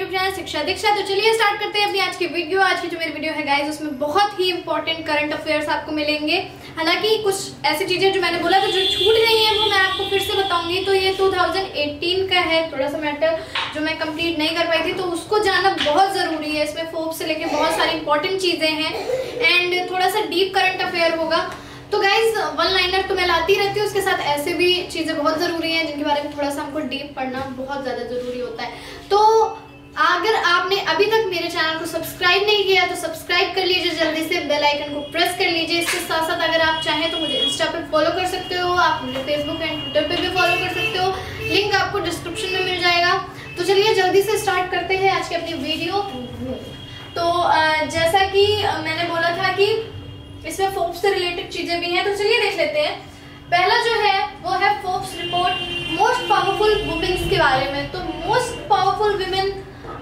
YouTube channel शिक्षा दीक्षा। तो चलिए स्टार्ट करते हैं अपनी आज की वीडियो। आज की जो मेरी वीडियो है गाइस, उसमें बहुत ही इंपॉर्टेंट करंट अफेयर्स आपको मिलेंगे। हालांकि कुछ ऐसी चीजें जो मैंने बोला था जो छूट गई है वो मैं आपको फिर से बताऊंगी। तो ये 2018 का है, थोड़ा सा मैटर जो मैं कंप्लीट नहीं कर पाई थी, तो उसको जानना बहुत जरूरी है। इसमें फोर्ब्स से लेके बहुत सारी इंपॉर्टेंट चीजें हैं एंड थोड़ा सा डीप करंट अफेयर होगा। तो गाइज वन लाइनर तो मैं लाती रहती हूँ, उसके साथ ऐसे भी चीजें बहुत जरूरी हैं जिनके बारे में थोड़ा सा हमको डीप पढ़ना बहुत ज्यादा जरूरी होता है। तो अगर आपने अभी तक मेरे चैनल को सब्सक्राइब नहीं किया तो सब्सक्राइब कर लीजिए, जल्दी से बेल आइकन को प्रेस कर लीजिए। इसके साथ साथ अगर आप चाहें तो मुझे इंस्टा पे फॉलो कर सकते हो, आप मुझे फेसबुक एंड ट्विटर पे भी फॉलो कर सकते हो, लिंक आपको डिस्क्रिप्शन में मिल जाएगा। तो चलिए जल्दी से स्टार्ट करते हैं आज की अपनी वीडियो। तो जैसा कि मैंने बोला था कि इसमें फोर्ब्स से रिलेटेड चीजें भी हैं, तो चलिए देख लेते हैं। पहला जो है वो है Forbes report most powerful womens के बारे में। तो मोस्ट पावरफुल वुमेन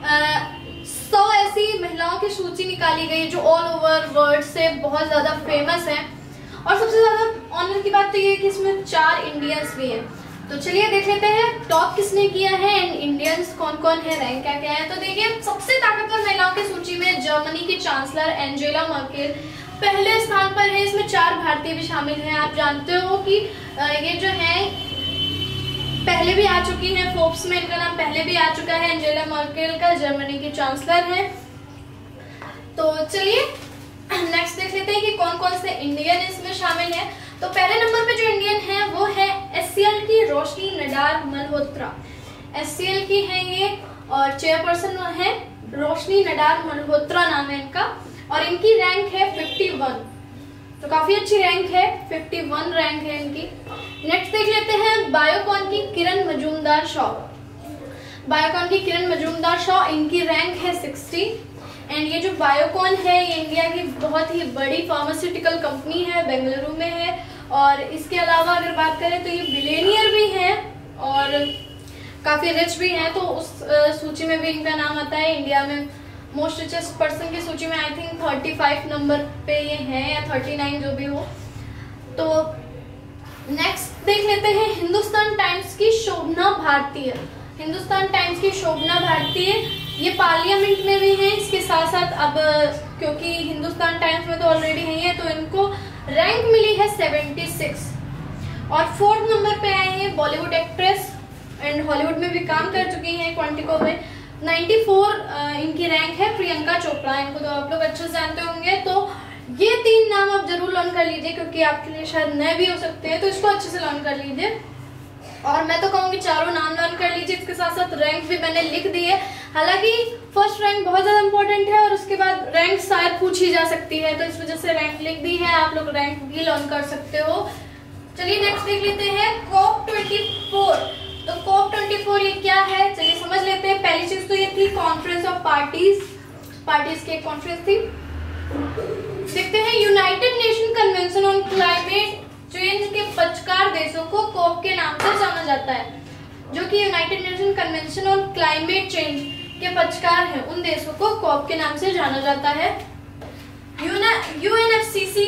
100 ऐसी महिलाओं की सूची निकाली गई जो ऑल ओवर वर्ल्ड से बहुत ज्यादा फेमस है। और सबसे ज्यादा ऑनर की बात तो ये है कि इसमें 4 इंडियंस भी हैं। तो चलिए देख लेते हैं टॉप किसने किया है एंड इंडियंस कौन कौन है, रैंक क्या क्या है। तो देखिए सबसे ताकतवर महिलाओं की सूची में जर्मनी की चांसलर एंजेला मर्केल पहले स्थान पर है। इसमें 4 भारतीय भी शामिल हैं। आप जानते हो कि ये जो है पहले भी आ चुकी हैं फोर्ब्स में, इनका नाम पहले भी आ चुका है। एंजेला मर्केल का जर्मनी की चांसलर है। तो चलिए नेक्स्ट देख लेते हैं कि कौन कौन से इंडियन इसमें शामिल है। तो पहले नंबर पे जो इंडियन है वो है एचसीएल की रोशनी नडार मल्होत्रा। एचसीएल की है ये और चेयरपर्सन है रोशनी नडार मल्होत्रा नाम है इनका, और इनकी रैंक है 51। तो काफी अच्छी रैंक है, 51 रैंक है इनकी। नेक्स्ट देख लेते हैं बायोकॉन की किरण मजूमदार शॉ। बायोकॉन की किरण मजूमदार शॉ, इनकी रैंक है 60। एंड ये जो बायोकॉन है ये इंडिया की बहुत ही बड़ी फार्मास्यूटिकल कंपनी है, बेंगलुरु में है। और इसके अलावा अगर बात करें तो ये बिलियनियर भी है और काफी रिच भी है। तो उस सूची में भी इनका नाम आता है। इंडिया में मोस्ट रिचेस्ट पर्सन की सूची में आई थिंक 35 नंबर पे ये है या 39 जो भी हो। तो नेक्स्ट देख लेते हैं हिंदुस्तान टाइम्स की शोभना भारतीय। हिंदुस्तान टाइम्स की शोभना भारतीय ये पार्लियामेंट में भी है। इसके साथ साथ अब क्योंकि हिंदुस्तान टाइम्स में तो ऑलरेडी है तो इनको रैंक मिली है 76। और 4th नंबर पे आए हैं बॉलीवुड एक्ट्रेस एंड हॉलीवुड में भी काम कर चुकी हैं क्वांटिको में। 94 इनकी रैंक है प्रियंका चोपड़ा। इनको तो आप लोग अच्छे से जानते होंगे। तो ये 3 नाम आप जरूर लर्न कर लीजिए क्योंकि आपके लिए शायद नए भी हो सकते हैं, तो इसको अच्छे से लर्न कर लीजिए। और मैं तो कहूंगी चारों नाम लर्न कर लीजिए। इसके साथ साथ रैंक भी मैंने लिख दी है। हालांकि फर्स्ट रैंक बहुत ज्यादा इंपॉर्टेंट है और उसके बाद रैंक शायद पूछी जा सकती है, तो इस वजह से रैंक लिख दी है। आप लोग रैंक भी लर्न कर सकते हो। चलिए नेक्स्ट देख लेते हैं COP24। तो COP24 ये क्या है चलिए समझ लेते हैं। पहली चीज तो ये थी कॉन्फ्रेंस ऑफ पार्टीज की एक कॉन्फ्रेंस थी। देखते हैं United nation convention on climate change के पक्षकार देशों को COP के नाम से जाना जाता है। जो कि United nation convention on climate change के पक्षकार हैं उन देशों को COP के नाम से जाना जाता है। UNFCCC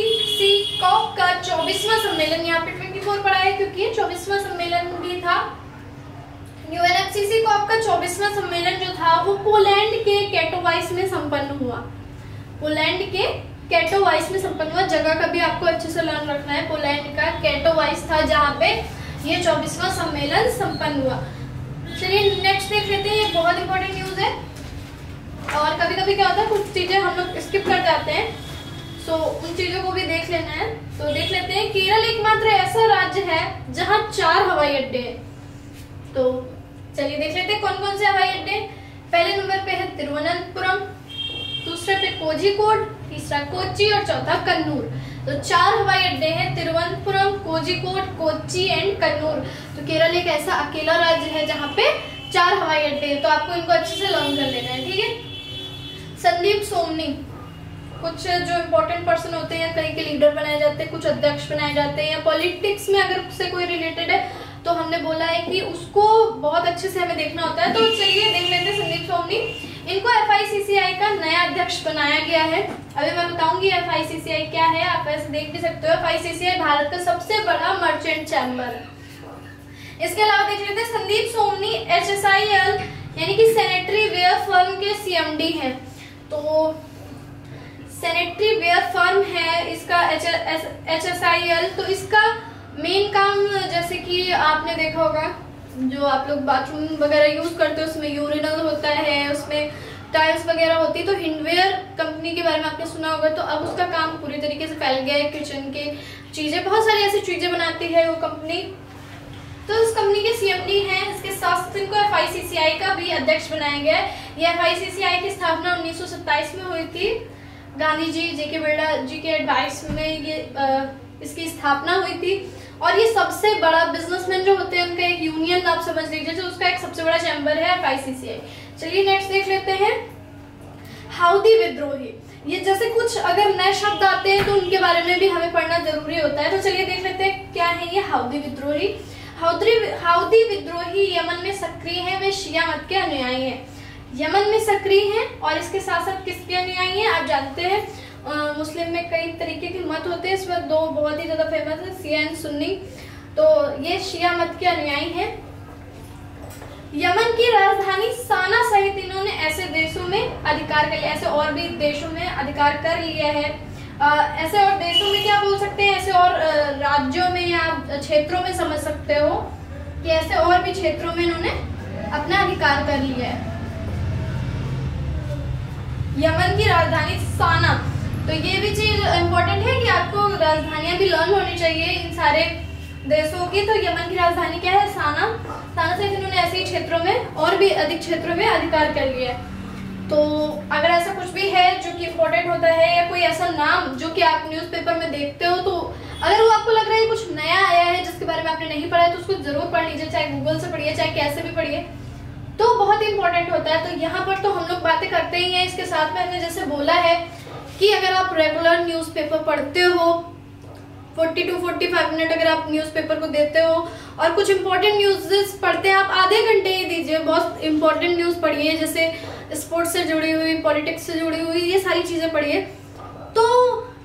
COP का 24वां सम्मेलन, यहाँ पे 24 पड़ा है क्योंकि ये 24वां सम्मेलन भी था। UNFCCC COP का 24वां सम्मेलन जो था वो पोलैंड के कैटोवाइस में संपन्न हुआ। पोलैंड के कैटोवाइस में संपन्न हुआ। जगह का भी आपको अच्छे से लर्न रखना है। पोलैंड का कैटोवाइस था जहाँ पे ये 24वां सम्मेलन संपन्न हुआ। चलिए नेक्स्ट देख लेते हैं। ये बहुत इंपॉर्टेंट न्यूज है और कभी कभी क्या होता है कुछ चीजें हम लोग स्किप कर जाते हैं, सो उन चीजों को भी देख लेना है। तो देख लेते हैं केरल एकमात्र ऐसा राज्य है जहाँ 4 हवाई अड्डे हैं। तो चलिए देख लेते हैं कौन कौन से हवाई अड्डे। पहले नंबर पे है तिरुवनंतपुरम, दूसरे पे कोझिकोड, तीसरा कोच्चि और चौथा कन्नूर। तो 4 हवाई अड्डे हैं, तिरुवनंतपुरम, कोझिकोड, कोच्चि एंड कन्नूर। तो केरल एक ऐसा अकेला राज्य है जहाँ पे 4 हवाई अड्डे हैं। तो आपको इनको अच्छे से लर्न कर लेना है, ठीक है। संदीप सोमनी, कुछ जो इम्पोर्टेंट पर्सन होते हैं कहीं के लीडर बनाए जाते हैं, कुछ अध्यक्ष बनाए जाते हैं, या पॉलिटिक्स में अगर उससे कोई रिलेटेड है तो हमने बोला है कि उसको बहुत अच्छे से हमें देखना होता है। तो चलिए देख लेते हैं संदीप सोमनी। इनको FICCI का नया अध्यक्ष बनाया गया है। अभी मैं बताऊंगी FICCI क्या है, आप ऐसे देख भी सकते हो। FICCI भारत का सबसे बड़ा मर्चेंट चैम्बर है। इसके अलावा देख लेते हैं संदीप सोमनी HSIL यानी कि सैनिटरी वेयर फर्म में CMD हैं। तो सैनिटरी वेयर फर्म है इसका HSIL। तो इसका मेन काम, जैसे कि आपने देखा होगा जो आप लोग बाथरूम वगैरह यूज करते हो उसमें यूरिनल होता है, उसमें टाइल्स वगैरह होती है। तो हिंडवेयर कंपनी के बारे में आपने सुना होगा। तो अब उसका काम पूरी तरीके से फैल गया है। किचन के चीजें, बहुत सारी ऐसी चीजें बनाती है वो कंपनी। तो इस कंपनी के CMD हैं। इसके साथ इनको FICCI का भी अध्यक्ष बनाया गया है। ये FICCI की स्थापना 1927 में हुई थी। गांधी जी JK बिरला जी के एडवाइस में ये इसकी स्थापना हुई थी। और ये सबसे बड़ा बिजनेसमैन जो होते हैं उनका एक यूनियन आप समझ लीजिए, जो उसका एक सबसे बड़ा चैम्बर है FICCI। चलिए नेक्स्ट देख लेते हैं, हाउदी विद्रोही। ये जैसे कुछ अगर नए शब्द आते हैं तो उनके बारे में भी हमें पढ़ना जरूरी होता है। तो चलिए देख लेते हैं क्या है ये हाउदी विद्रोही। हाउदी विद्रोही यमन में सक्रिय है। वे शिया मत के अनुयायी हैं। यमन में सक्रिय हैं और इसके साथ साथ किसके अनुयायी हैं आप जानते हैं, मुस्लिम में कई तरीके के मत होते हैं, इसमें दो बहुत ही ज्यादा फेमस है, शिया एंड सुन्नी। तो ये शिया मत के अनुयायी हैं। यमन की राजधानी साना सहित इन्होंने ऐसे देशों में अधिकार कर लिया, ऐसे और भी देशों में अधिकार कर लिया है। ऐसे और देशों में क्या बोल सकते हैं, ऐसे और राज्यों में या क्षेत्रों में समझ सकते हो कि ऐसे और भी क्षेत्रों में इन्होंने अपना अधिकार कर लिया है। यमन की राजधानी साना। तो ये भी चीज इम्पोर्टेंट है कि आपको राजधानियां भी लर्न होनी चाहिए इन सारे देशों की। तो यमन की राजधानी क्या है, साना। साना से इन्होंने ऐसे ही क्षेत्रों में और भी अधिक क्षेत्रों में अधिकार कर लिया है। तो अगर ऐसा कुछ भी है जो कि इम्पोर्टेंट होता है या कोई ऐसा नाम जो कि आप न्यूज़पेपर में देखते हो, तो अगर वो आपको लग रहा है कुछ नया आया है जिसके बारे में आपने नहीं पढ़ा है तो उसको जरूर पढ़ लीजिए, चाहे गूगल से पढ़िए चाहे कैसे भी पढ़िए, तो बहुत इंपॉर्टेंट होता है। तो यहाँ पर तो हम लोग बातें करते ही हैं। इसके साथ में हमने जैसे बोला है कि अगर आप रेगुलर न्यूज़पेपर पढ़ते हो, 40 to 45 मिनट अगर आप न्यूज़पेपर को देते हो और कुछ इंपॉर्टेंट न्यूज़ पढ़ते हैं, आप आधे घंटे ही दीजिए, बहुत इंपॉर्टेंट न्यूज़ पढ़िए, जैसे स्पोर्ट्स से जुड़ी हुई, पॉलिटिक्स से जुड़ी हुई, ये सारी चीजें पढ़िए। तो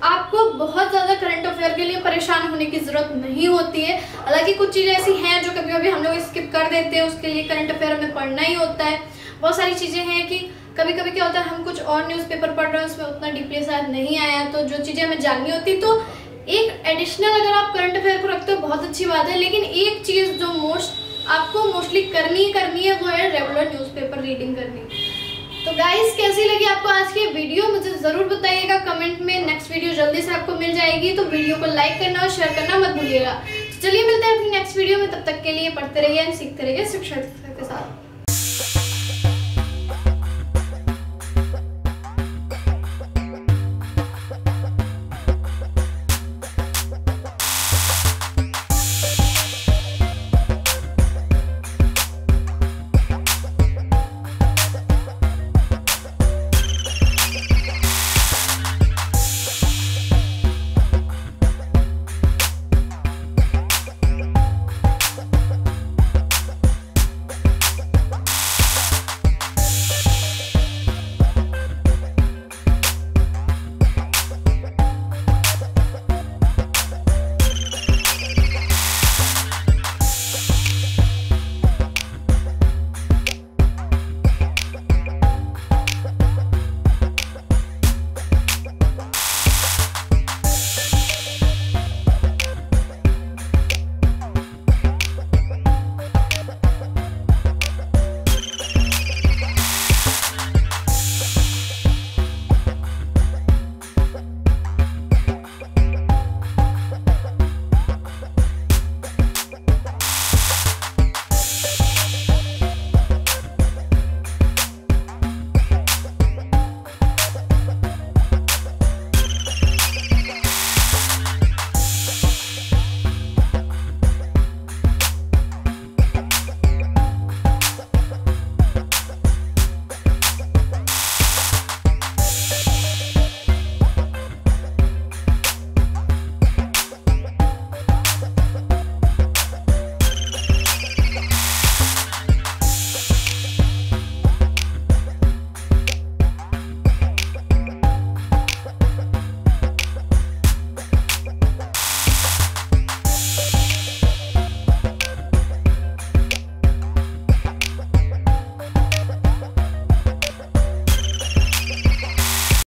आपको बहुत ज्यादा करंट अफेयर के लिए परेशान होने की जरूरत नहीं होती है। हालांकि कुछ चीजें ऐसी हैं जो कभी कभी हम लोग स्किप कर देते हैं, उसके लिए करंट अफेयर हमें पढ़ना ही होता है। बहुत सारी चीजें हैं कि कभी कभी क्या होता है, हम कुछ और न्यूज़पेपर पढ़ रहे हैं, उसमें उतना डीपली शायद नहीं आया, तो जो चीजें हमें जाननी होती, तो एक एडिशनल अगर आप करंट अफेयर को रखते हो बहुत अच्छी बात है। लेकिन एक चीज जो आपको मोस्टली करनी है वो है रेगुलर न्यूज़पेपर रीडिंग करनी। तो गाइस कैसी लगी आपको आज की वीडियो, मुझे जरूर बताइएगा कमेंट में। नेक्स्ट वीडियो जल्दी से आपको मिल जाएगी, तो वीडियो को लाइक करना और शेयर करना मत भूलिएगा। तो चलिए मिलते हैं अपनी नेक्स्ट वीडियो में, तब तक के लिए पढ़ते रहिए, सीखते रहिए शिक्षा के साथ।